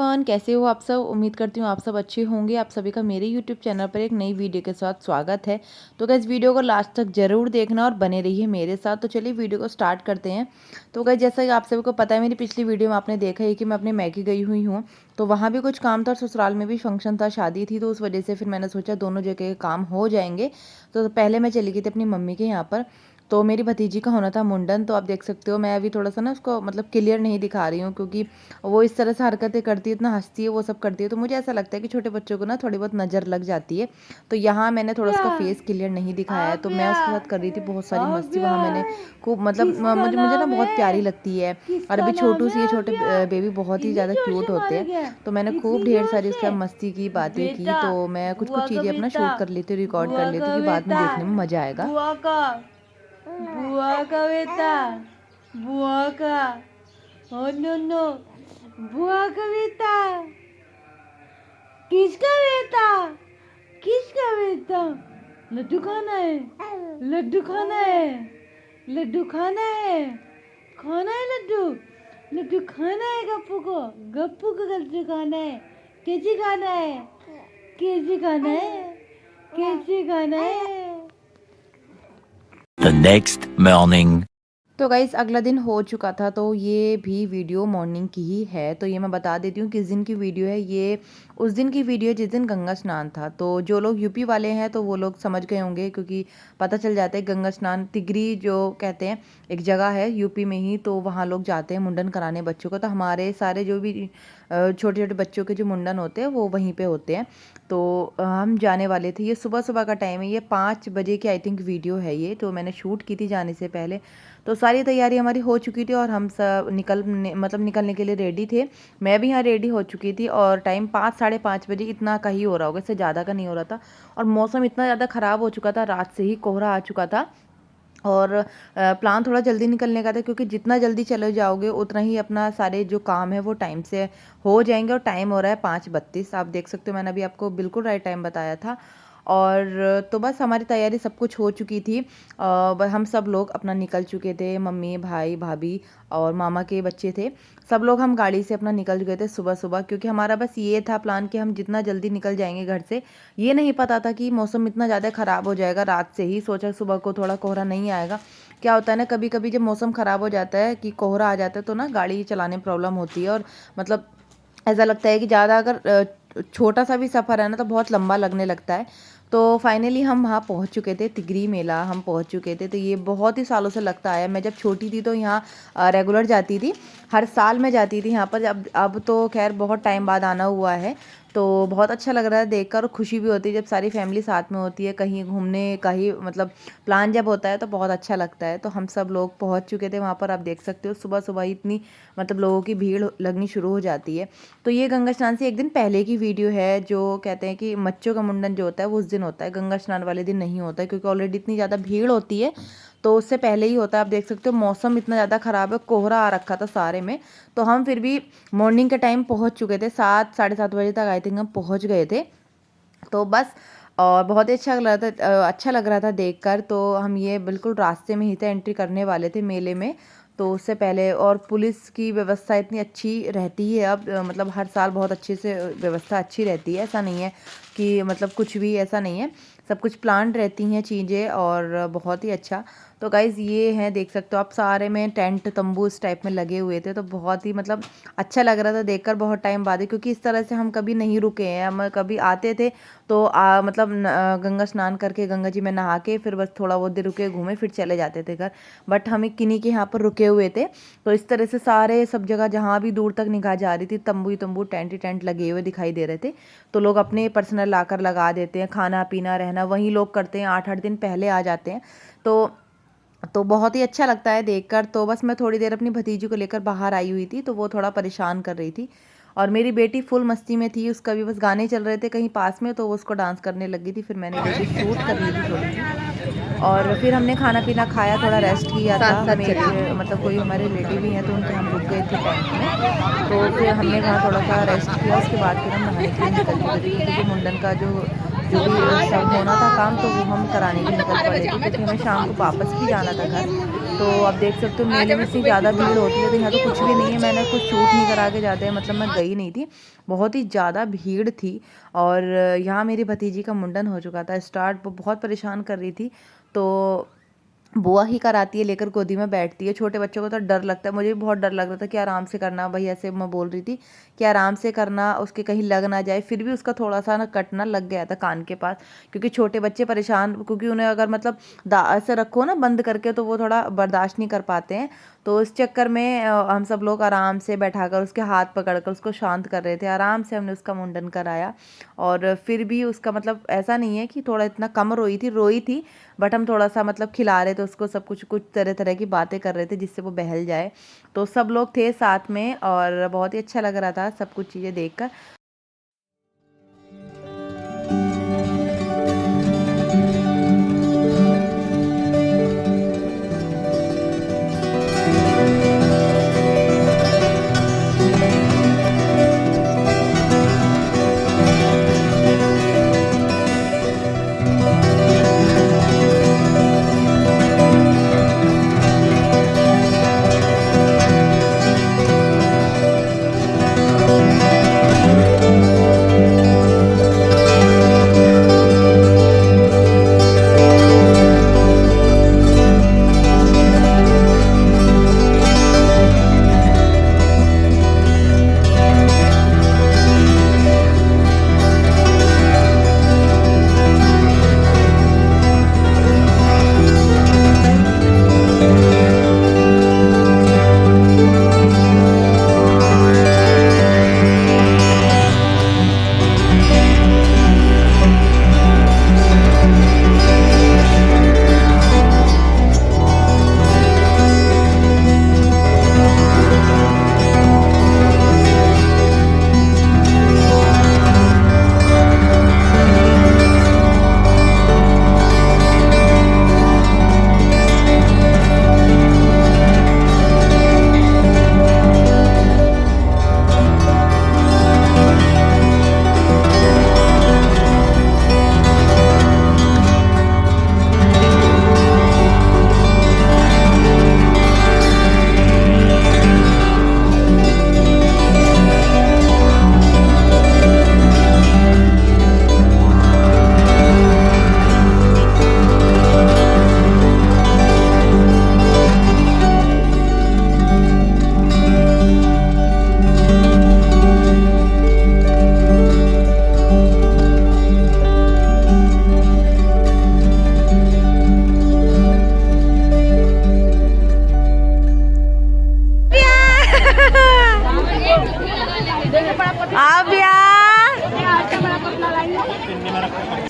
Everyone, कैसे हो आप सब। उम्मीद करती हूँ आप सब अच्छे होंगे। आप सभी का मेरे यूट्यूब चैनल पर एक नई वीडियो के साथ स्वागत है। तो गाइस वीडियो को लास्ट तक जरूर देखना और बने रहिए मेरे साथ। तो चलिए वीडियो को स्टार्ट करते हैं। तो गाइस जैसा कि आप सभी को पता है, मेरी पिछली वीडियो में आपने देखा है कि मैं अपने मैके गई हुई हूँ। तो वहाँ भी कुछ काम था और ससुराल में भी फंक्शन था, शादी थी। तो उस वजह से फिर मैंने सोचा दोनों जगह काम हो जाएंगे। तो पहले मैं चली गई थी अपनी मम्मी के यहाँ पर। तो मेरी भतीजी का होना था मुंडन। तो आप देख सकते हो मैं अभी थोड़ा सा ना उसको मतलब क्लियर नहीं दिखा रही हूँ, क्योंकि वो इस तरह से हरकतें करती है, इतना हंसती है, वो सब करती है। तो मुझे ऐसा लगता है कि छोटे बच्चों को ना थोड़ी बहुत नज़र लग जाती है। तो यहाँ मैंने थोड़ा उसका फेस क्लियर नहीं दिखाया है। तो मैं उसके साथ कर रही थी बहुत सारी मस्ती। वहाँ मैंने खूब मतलब मुझे ना बहुत प्यारी लगती है। और अभी छोटू सी ये छोटे बेबी बहुत ही ज़्यादा क्यूट होते हैं। तो मैंने खूब ढेर सारी उसके साथ मस्ती की, बातें की। तो मैं कुछ कुछ चीज़ें अपना शूट कर लेती हूँ, रिकॉर्ड कर लेती हूँ कि बाद में देखने में मज़ा आएगा। बुआ का बेटा, बुआ का, ओ नो नो, बुआ का बेटा, किसका बेटा, किसका बेटा, लड्डू खाना है, लड्डू खाना है, लड्डू खाना है, खाना है लड्डू, लड्डू खाना है गप्पू को लड्डू खाना है, कैसे खाना है, कैसे खाना है, कैसे खाना है। The next morning. तो गाइस अगला दिन हो चुका था। तो ये भी वीडियो मॉर्निंग की ही है। तो ये मैं बता देती हूँ किस दिन की वीडियो है। ये उस दिन की वीडियो जिस दिन गंगा स्नान था। तो जो लोग यूपी वाले हैं तो वो लोग समझ गए होंगे, क्योंकि पता चल जाता है गंगा स्नान तिगरी जो कहते हैं एक जगह है यूपी में ही। तो वहाँ लोग जाते हैं मुंडन कराने बच्चों को। तो हमारे सारे जो भी छोटे छोटे बच्चों के जो मुंडन होते हैं वो वहीं पे होते हैं। तो हम जाने वाले थे। ये सुबह सुबह का टाइम है, ये 5 बजे की आई थिंक वीडियो है ये। तो मैंने शूट की थी जाने से पहले। तो सारी तैयारी हमारी हो चुकी थी और हम सब निकलने के लिए रेडी थे। मैं भी यहाँ रेडी हो चुकी थी और टाइम 5 साढ़े 5 बजे इतना का ही हो रहा होगा, इससे ज़्यादा का नहीं हो रहा था। और मौसम इतना ज़्यादा ख़राब हो चुका था, रात से ही कोहरा आ चुका था। और प्लान थोड़ा जल्दी निकलने का था, क्योंकि जितना जल्दी चले जाओगे उतना ही अपना सारे जो काम है वो टाइम से हो जाएंगे। और टाइम हो रहा है 5:32। आप देख सकते हो मैंने अभी आपको बिल्कुल राइट टाइम बताया था। और तो बस हमारी तैयारी सब कुछ हो चुकी थी। हम सब लोग अपना निकल चुके थे, मम्मी भाई भाभी और मामा के बच्चे थे। सब लोग हम गाड़ी से अपना निकल गए थे सुबह सुबह, क्योंकि हमारा बस ये था प्लान कि हम जितना जल्दी निकल जाएंगे घर से। ये नहीं पता था कि मौसम इतना ज़्यादा ख़राब हो जाएगा। रात से ही सोचा सुबह को थोड़ा कोहरा नहीं आएगा। क्या होता है ना, कभी कभी जब मौसम ख़राब हो जाता है कि कोहरा आ जाता है तो ना गाड़ी चलाने में प्रॉब्लम होती है। और मतलब ऐसा लगता है कि ज़्यादा अगर छोटा सा भी सफ़र है ना तो बहुत लंबा लगने लगता है। तो फाइनली हम वहाँ पहुँच चुके थे, तिगरी मेला हम पहुँच चुके थे। तो ये बहुत ही सालों से लगता है। मैं जब छोटी थी तो यहाँ रेगुलर जाती थी, हर साल मैं जाती थी यहाँ पर। अब तो खैर बहुत टाइम बाद आना हुआ है। तो बहुत अच्छा लग रहा है देखकर, और खुशी भी होती है जब सारी फैमिली साथ में होती है कहीं घूमने का ही मतलब प्लान जब होता है तो बहुत अच्छा लगता है। तो हम सब लोग पहुँच चुके थे वहाँ पर। आप देख सकते हो सुबह सुबह ही इतनी मतलब लोगों की भीड़ लगनी शुरू हो जाती है। तो ये गंगा स्नान से एक दिन पहले की वीडियो है। जो कहते हैं कि बच्चों का मुंडन जो होता है वो उस दिन होता है, गंगा स्नान वाले दिन नहीं होता है, क्योंकि ऑलरेडी इतनी ज़्यादा भीड़ होती है। तो उससे पहले ही होता है। आप देख सकते हो मौसम इतना ज़्यादा ख़राब है, कोहरा आ रखा था सारे में। तो हम फिर भी मॉर्निंग के टाइम पहुंच चुके थे, 7 साढ़े 7 बजे तक आई थिंक हम पहुंच गए थे। तो बस और बहुत ही अच्छा लग रहा था देखकर। तो हम ये बिल्कुल रास्ते में ही थे, एंट्री करने वाले थे मेले में। तो उससे पहले और पुलिस की व्यवस्था इतनी अच्छी रहती है अब, मतलब हर साल बहुत अच्छे से व्यवस्था अच्छी रहती है। ऐसा नहीं है कि मतलब कुछ भी ऐसा नहीं है, सब कुछ प्लान रहती हैं चीज़ें और बहुत ही अच्छा। तो गाइज़ ये हैं, देख सकते हो आप, सारे में टेंट तंबू इस टाइप में लगे हुए थे। तो बहुत ही मतलब अच्छा लग रहा था देखकर बहुत टाइम बाद ही, क्योंकि इस तरह से हम कभी नहीं रुके हैं। हम कभी आते थे तो मतलब गंगा स्नान करके गंगा जी में नहा के फिर बस थोड़ा बहुत देर रुके घूमे फिर चले जाते थे घर। बट हम एक किन्हीं के यहाँ पर रुके हुए थे। तो इस तरह से सारे सब जगह जहाँ भी दूर तक निगाह जा रही थी तंबू ही तंबू, टेंट ही टेंट लगे हुए दिखाई दे रहे थे। तो लोग अपने पर्सनल लाकर लगा देते हैं, खाना पीना रहना वहीं लोग करते हैं, 8-8 दिन पहले आ जाते हैं। तो बहुत ही अच्छा लगता है देखकर। तो बस मैं थोड़ी देर अपनी भतीजी को लेकर बाहर आई हुई थी, तो वो थोड़ा परेशान कर रही थी। और मेरी बेटी फुल मस्ती में थी, उसका भी बस गाने चल रहे थे कहीं पास में तो वो उसको डांस करने लगी थी। फिर मैंने बेटी शूट कर ली थी थोड़ी सी। और फिर हमने खाना पीना खाया, थोड़ा रेस्ट किया था। हमें मतलब कोई हमारे रिलेटिव भी हैं तो उनके हम रुक गए थे टेंट में। तो फिर हमने वहाँ थोड़ा सा रेस्ट किया, उसके बाद फिर हम नहाने के लिए निकल चुके थे, क्योंकि मुंडन का जो भी सब होना था काम तो वो हम कराने के लिए निकल पड़े थे, क्योंकि हमें शाम को वापस भी जाना था घर। तो आप देख सकते हो मेले में इतनी ज़्यादा भीड़ होती है, तो यहाँ तो कुछ भी नहीं है, मैंने कुछ शूट नहीं करा के जाते हैं, मतलब मैं गई नहीं थी, बहुत ही ज़्यादा भीड़ थी। और यहाँ मेरी भतीजी का मुंडन हो चुका था स्टार्ट, वो बहुत परेशान कर रही थी, तो बुआ ही कराती है, लेकर गोदी में बैठती है। छोटे बच्चों को तो डर लगता है, मुझे भी बहुत डर लग रहा था कि आराम से करना, भाई ऐसे मैं बोल रही थी कि आराम से करना, उसके कहीं लग ना जाए, फिर भी उसका थोड़ा सा ना कटना लग गया था कान के पास, क्योंकि छोटे बच्चे परेशान, क्योंकि उन्हें अगर मतलब ऐसे रखो ना बंद करके, तो वो थोड़ा बर्दाश्त नहीं कर पाते हैं। तो इस चक्कर में हम सब लोग आराम से बैठाकर उसके हाथ पकड़कर उसको शांत कर रहे थे, आराम से हमने उसका मुंडन कराया। और फिर भी उसका मतलब ऐसा नहीं है कि थोड़ा इतना कम रोई थी, बट हम थोड़ा सा मतलब खिला रहे थे उसको, सब कुछ कुछ तरह तरह की बातें कर रहे थे जिससे वो बहल जाए। तो सब लोग थे साथ में और बहुत ही अच्छा लग रहा था सब कुछ चीज़ें देखकर।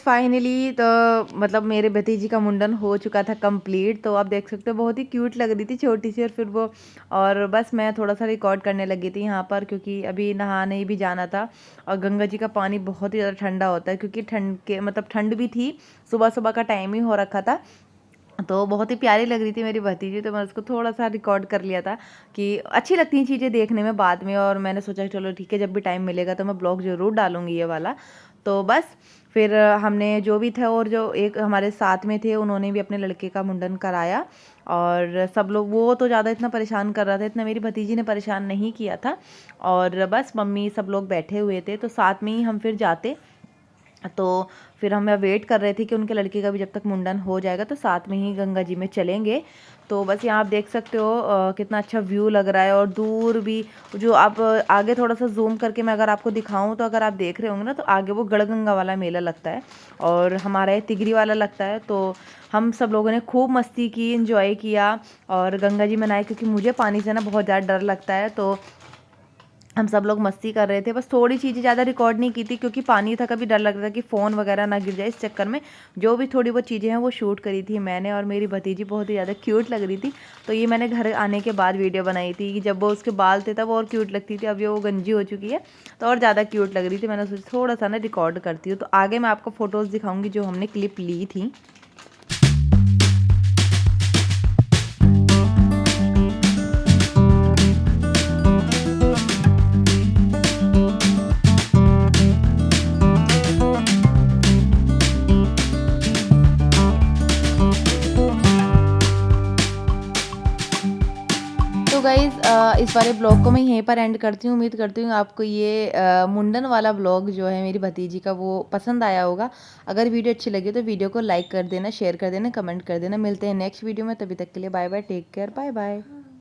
फाइनली तो मतलब मेरे भतीजी का मुंडन हो चुका था कंप्लीट, तो आप देख सकते हो बहुत ही क्यूट लग रही थी छोटी सी। और फिर वो और बस मैं थोड़ा सा रिकॉर्ड करने लगी थी यहाँ पर, क्योंकि अभी नहाने भी जाना था। और गंगा जी का पानी बहुत ही ज़्यादा ठंडा होता है, क्योंकि ठंड के मतलब ठंड भी थी, सुबह सुबह का टाइम ही हो रखा था, तो बहुत ही प्यारी लग रही थी मेरी भतीजी, तो मैं उसको थोड़ा सा रिकॉर्ड कर लिया था कि अच्छी लगती हैं चीज़ें देखने में बाद में। और मैंने सोचा कि चलो ठीक है, जब भी टाइम मिलेगा तो मैं ब्लॉग ज़रूर डालूँगी ये वाला। तो बस फिर हमने जो भी था, और जो एक हमारे साथ में थे उन्होंने भी अपने लड़के का मुंडन कराया। और सब लोग, वो तो ज़्यादा इतना परेशान कर रहा था, इतना मेरी भतीजी ने परेशान नहीं किया था। और बस मम्मी सब लोग बैठे हुए थे, तो साथ में ही हम फिर जाते। तो फिर हम वेट कर रहे थे कि उनके लड़के का भी जब तक मुंडन हो जाएगा तो साथ में ही गंगा जी में चलेंगे। तो बस यहाँ आप देख सकते हो कितना अच्छा व्यू लग रहा है। और दूर भी जो आप आगे थोड़ा सा जूम करके मैं अगर आपको दिखाऊं, तो अगर आप देख रहे होंगे ना, तो आगे वो गढ़गंगा वाला मेला लगता है और हमारा ये तिगरी वाला लगता है। तो हम सब लोगों ने खूब मस्ती की, इंजॉय किया और गंगा जी में नहाए, क्योंकि मुझे पानी से ना बहुत ज़्यादा डर लगता है। तो हम सब लोग मस्ती कर रहे थे, बस थोड़ी चीज़ें ज़्यादा रिकॉर्ड नहीं की थी, क्योंकि पानी था, कभी डर लग रहा था कि फ़ोन वगैरह ना गिर जाए। इस चक्कर में जो भी थोड़ी बहुत चीज़ें हैं वो शूट करी थी मैंने, और मेरी भतीजी बहुत ही ज़्यादा क्यूट लग रही थी। तो ये मैंने घर आने के बाद वीडियो बनाई थी कि जब वो उसके बाल थे तब वो और क्यूट लगती थी, अब ये वो गंजी हो चुकी है तो और ज़्यादा क्यूट लग रही थी। मैंने सोचा थोड़ा सा ना रिकॉर्ड करती हूँ, तो आगे मैं आपको फ़ोटोज़ दिखाऊँगी जो हमने क्लिप ली थी। गाइज़ इस वाले ब्लॉग को मैं यहीं पर एंड करती हूँ। उम्मीद करती हूँ आपको ये मुंडन वाला ब्लॉग जो है मेरी भतीजी का वो पसंद आया होगा। अगर वीडियो अच्छी लगी तो वीडियो को लाइक कर देना, शेयर कर देना, कमेंट कर देना। मिलते हैं नेक्स्ट वीडियो में, तभी तक के लिए bye bye, take care, bye bye.